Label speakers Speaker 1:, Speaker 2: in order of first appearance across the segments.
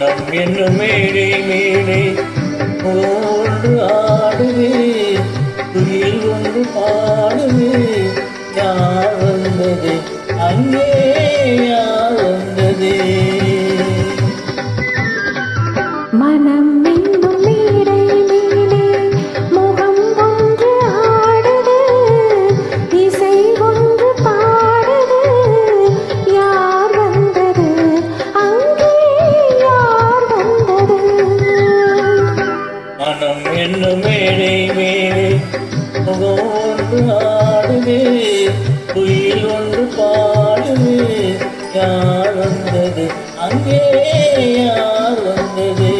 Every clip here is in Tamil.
Speaker 1: மனம் என்னும் மேடை மேடை ஒன்று ஆடுது, துயில் ஒன்று பாடுது. யார் வந்தது அங்கே, யார் வந்தது?
Speaker 2: மனம் என்னும் மேடை மேடை முகம் ஒன்று ஆடுது, இசை ஒன்று பாடுது. யார் வந்தது அங்கே, யார் வந்தது?
Speaker 1: மனம் என்னும் மேடை மேடை முகம் ஒன்று ஆடுது, துயில் ஒன்று பாடுது. யார் வந்தது அங்கே, யார் வந்தது?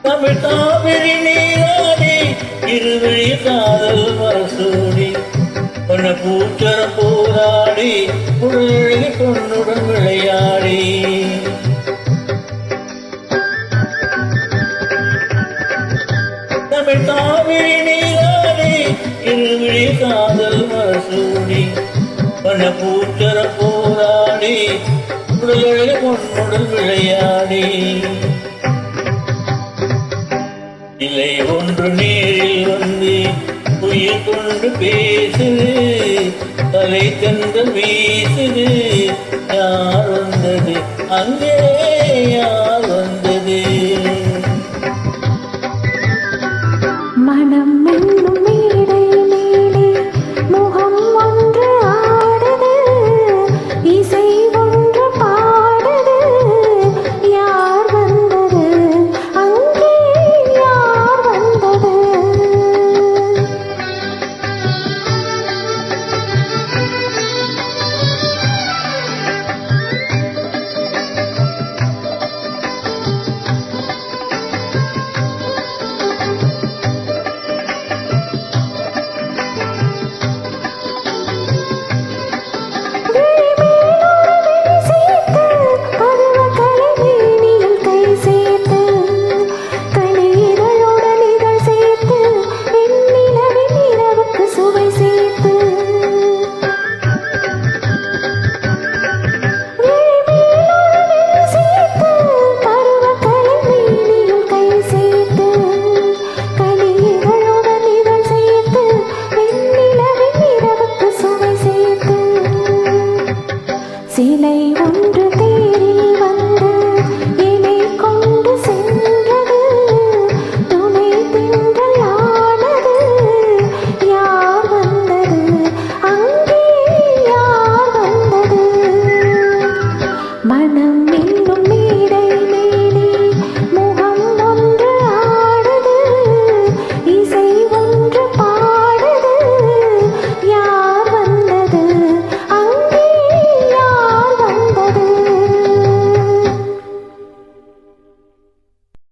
Speaker 1: தமிழ் காவிரி நீராடி இருவழி காதல் மரசூடி பொன்ன பூச்சரம் போராடி உடலழகி பொன்னுடன் விளையாடி. தமிழ் காவிரி நீராடி இருவழி காதல் மரசூடி பொன்ன பூச்சரம் போராடி உடலழகி பொன்னுடன் விளையாடி. இலை ஒன்று நேரில் வந்து உயிர் கொண்டு பேசுது, தலை தந்து வீசுது. யார் வந்தது அங்கே, யார்